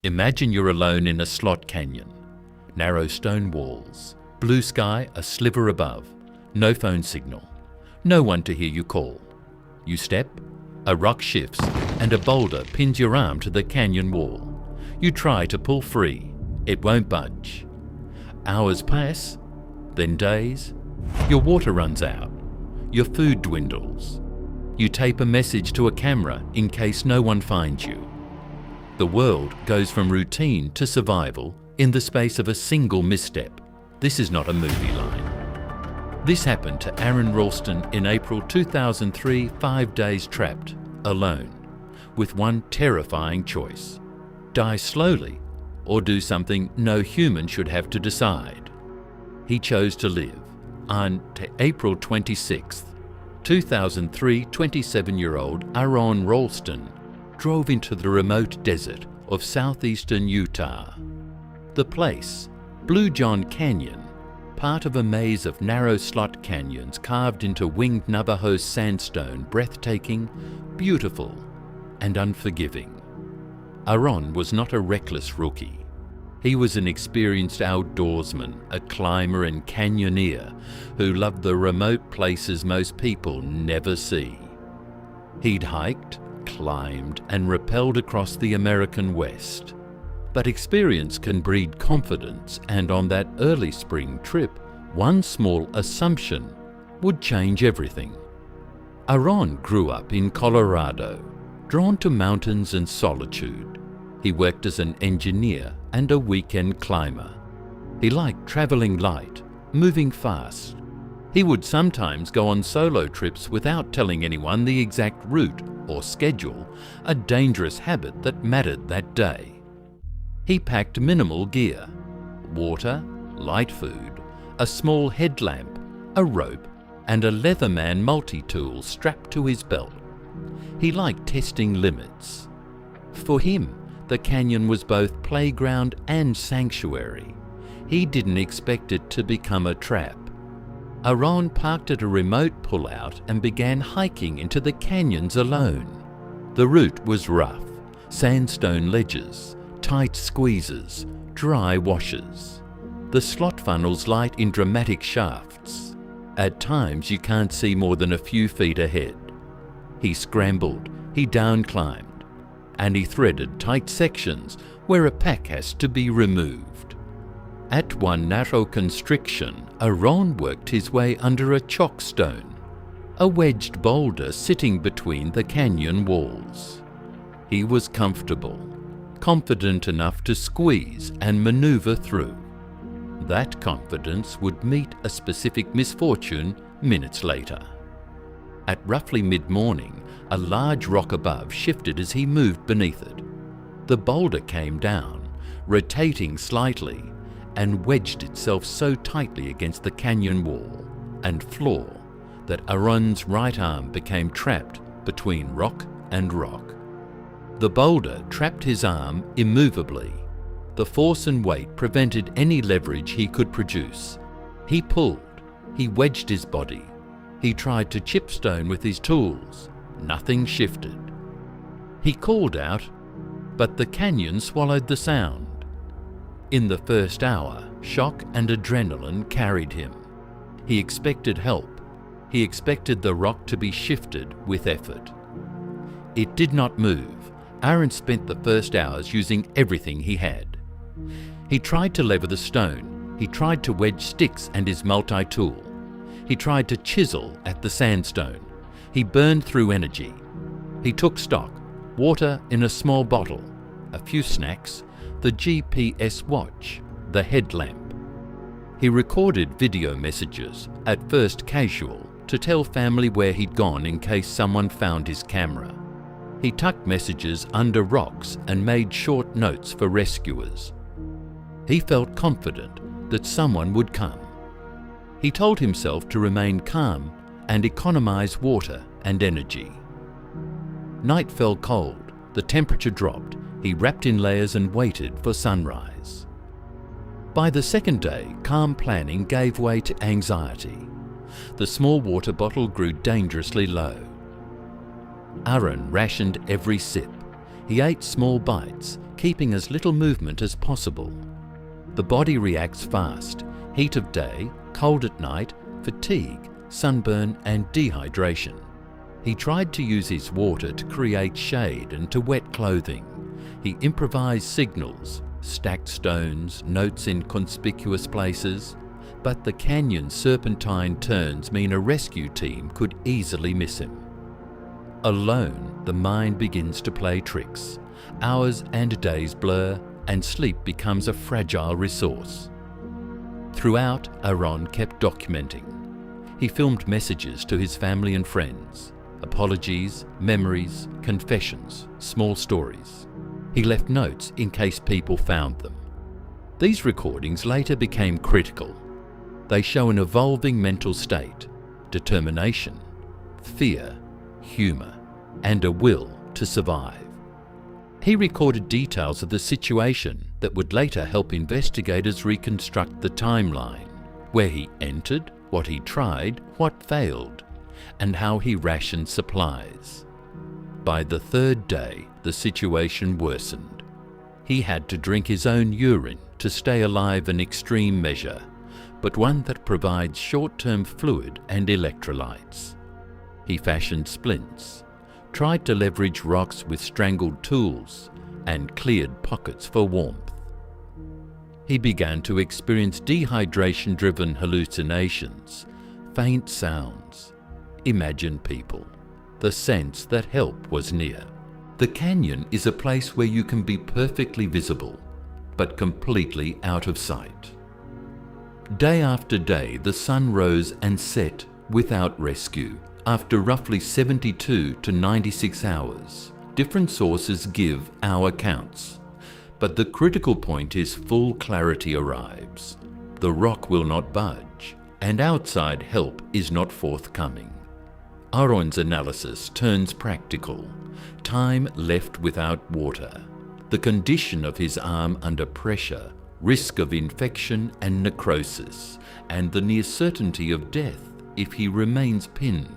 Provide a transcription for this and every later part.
Imagine you're alone in a slot canyon. Narrow stone walls, blue sky a sliver above, no phone signal, no one to hear you call. You step, a rock shifts and a boulder pins your arm to the canyon wall. You try to pull free, it won't budge. Hours pass, then days. Your water runs out, your food dwindles. You tape a message to a camera in case no one finds you. The world goes from routine to survival in the space of a single misstep. This is not a movie line. This happened to Aron Ralston in April 2003, 5 days trapped, alone, with one terrifying choice: die slowly or do something no human should have to decide. He chose to live. On April 26, 2003, 27-year-old Aron Ralston drove into the remote desert of southeastern Utah. The place, Bluejohn Canyon, part of a maze of narrow slot canyons carved into winged Navajo sandstone, breathtaking, beautiful, and unforgiving. Aron was not a reckless rookie. He was an experienced outdoorsman, a climber and canyoneer who loved the remote places most people never see. He'd hiked, climbed, and rappelled across the American West. But experience can breed confidence, and on that early spring trip, one small assumption would change everything. Aron grew up in Colorado, drawn to mountains and solitude. He worked as an engineer and a weekend climber. He liked travelling light, moving fast. He would sometimes go on solo trips without telling anyone the exact route or schedule, a dangerous habit that mattered that day. He packed minimal gear: water, light food, a small headlamp, a rope, and a Leatherman multi-tool strapped to his belt. He liked testing limits. For him, the canyon was both playground and sanctuary. He didn't expect it to become a trap. Aron parked at a remote pullout and began hiking into the canyons alone. The route was rough: sandstone ledges, tight squeezes, dry washes. The slot funnels light in dramatic shafts. At times you can't see more than a few feet ahead. He scrambled, he down-climbed, and he threaded tight sections where a pack has to be removed. At one narrow constriction, Aron worked his way under a chalk stone, a wedged boulder sitting between the canyon walls. He was comfortable, confident enough to squeeze and maneuver through. That confidence would meet a specific misfortune minutes later. At roughly mid-morning, a large rock above shifted as he moved beneath it. The boulder came down, rotating slightly, and wedged itself so tightly against the canyon wall and floor that Aron's right arm became trapped between rock and rock. The boulder trapped his arm immovably. The force and weight prevented any leverage he could produce. He pulled, he wedged his body, he tried to chip stone with his tools. Nothing shifted. He called out, but the canyon swallowed the sound. In the first hour, shock and adrenaline carried him. He expected help. He expected the rock to be shifted with effort. It did not move. Aron spent the first hours using everything he had. He tried to lever the stone. He tried to wedge sticks and his multi-tool. He tried to chisel at the sandstone. He burned through energy. He took stock: water in a small bottle, a few snacks, the GPS watch, the headlamp. He recorded video messages, at first casual, to tell family where he'd gone in case someone found his camera. He tucked messages under rocks and made short notes for rescuers. He felt confident that someone would come. He told himself to remain calm and economize water and energy. Night fell cold, the temperature dropped. He wrapped in layers and waited for sunrise. By the second day, calm planning gave way to anxiety. The small water bottle grew dangerously low. Aron rationed every sip. He ate small bites, keeping as little movement as possible. The body reacts fast: heat of day, cold at night, fatigue, sunburn and dehydration. He tried to use his water to create shade and to wet clothing. He improvised signals, stacked stones, notes in conspicuous places, but the canyon's serpentine turns mean a rescue team could easily miss him. Alone, the mind begins to play tricks. Hours and days blur, and sleep becomes a fragile resource. Throughout, Aron kept documenting. He filmed messages to his family and friends, apologies, memories, confessions, small stories. He left notes in case people found them. These recordings later became critical. They show an evolving mental state, determination, fear, humour, and a will to survive. He recorded details of the situation that would later help investigators reconstruct the timeline, where he entered, what he tried, what failed, and how he rationed supplies. By the third day, the situation worsened. He had to drink his own urine to stay alive, an extreme measure, but one that provides short-term fluid and electrolytes. He fashioned splints, tried to leverage rocks with strangled tools, and cleared pockets for warmth. He began to experience dehydration-driven hallucinations, faint sounds, imagined people, the sense that help was near. The canyon is a place where you can be perfectly visible, but completely out of sight. Day after day, the sun rose and set without rescue. After roughly 72 to 96 hours, different sources give hour counts, but the critical point is full clarity arrives. The rock will not budge, and outside help is not forthcoming. Aron's analysis turns practical. Time left without water, the condition of his arm under pressure, risk of infection and necrosis, and the near certainty of death if he remains pinned.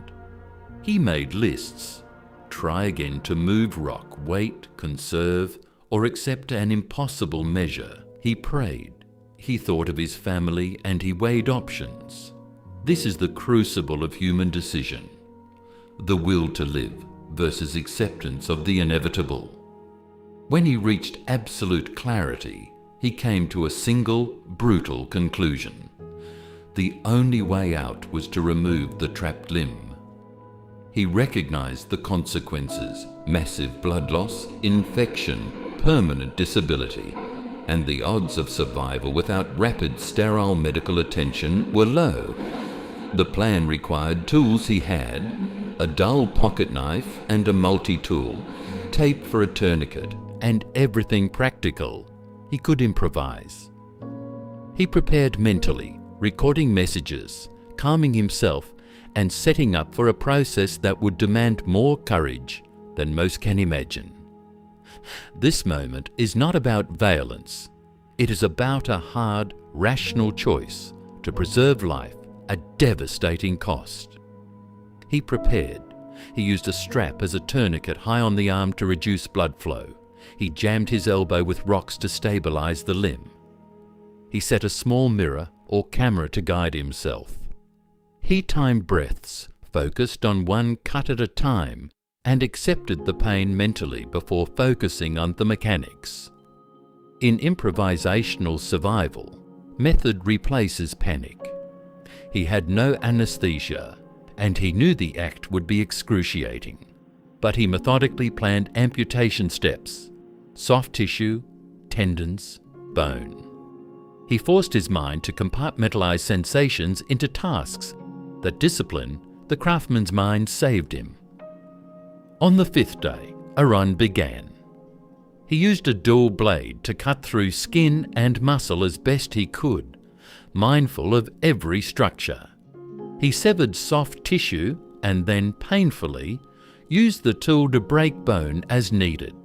He made lists. Try again to move rock, wait, conserve, or accept an impossible measure. He prayed. He thought of his family and he weighed options. This is the crucible of human decision. The will to live versus acceptance of the inevitable. When he reached absolute clarity, he came to a single, brutal conclusion. The only way out was to remove the trapped limb. He recognized the consequences: massive blood loss, infection, permanent disability, and the odds of survival without rapid, sterile medical attention were low. The plan required tools he had: a dull pocket knife and a multi-tool, tape for a tourniquet, and everything practical he could improvise. He prepared mentally, recording messages, calming himself, and setting up for a process that would demand more courage than most can imagine. This moment is not about violence. It is about a hard, rational choice to preserve life at devastating cost. He prepared. He used a strap as a tourniquet high on the arm to reduce blood flow. He jammed his elbow with rocks to stabilize the limb. He set a small mirror or camera to guide himself. He timed breaths, focused on one cut at a time, and accepted the pain mentally before focusing on the mechanics. In improvisational survival, method replaces panic. He had no anesthesia, and he knew the act would be excruciating. But he methodically planned amputation steps: soft tissue, tendons, bone. He forced his mind to compartmentalize sensations into tasks. That discipline, the craftsman's mind, saved him. On the fifth day, Aron began. He used a dual blade to cut through skin and muscle as best he could, mindful of every structure. He severed soft tissue and then painfully used the tool to break bone as needed.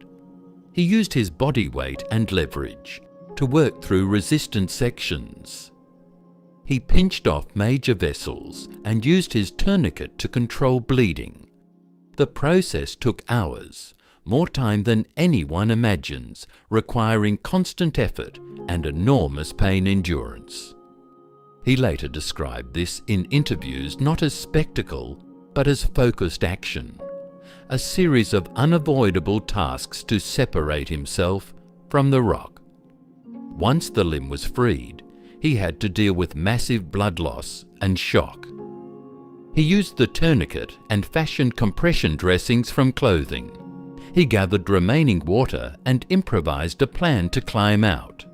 He used his body weight and leverage to work through resistant sections. He pinched off major vessels and used his tourniquet to control bleeding. The process took hours, more time than anyone imagines, requiring constant effort and enormous pain endurance. He later described this in interviews not as spectacle, but as focused action, a series of unavoidable tasks to separate himself from the rock. Once the limb was freed, he had to deal with massive blood loss and shock. He used the tourniquet and fashioned compression dressings from clothing. He gathered remaining water and improvised a plan to climb out.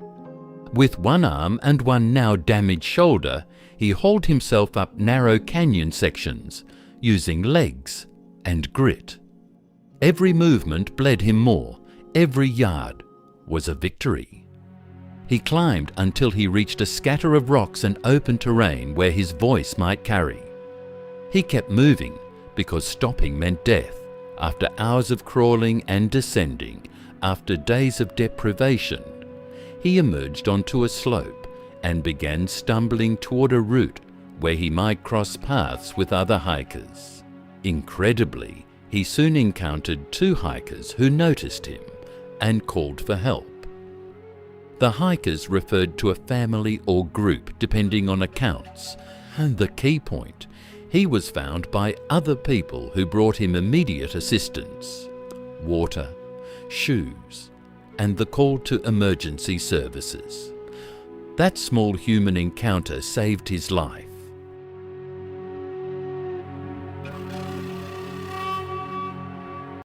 With one arm and one now damaged shoulder, he hauled himself up narrow canyon sections, using legs and grit. Every movement bled him more, every yard was a victory. He climbed until he reached a scatter of rocks and open terrain where his voice might carry. He kept moving because stopping meant death. After hours of crawling and descending, after days of deprivation, he emerged onto a slope and began stumbling toward a route where he might cross paths with other hikers. Incredibly, he soon encountered two hikers who noticed him and called for help. The hikers referred to a family or group depending on accounts, and the key point, he was found by other people who brought him immediate assistance, water, shoes, and the call to emergency services. That small human encounter saved his life.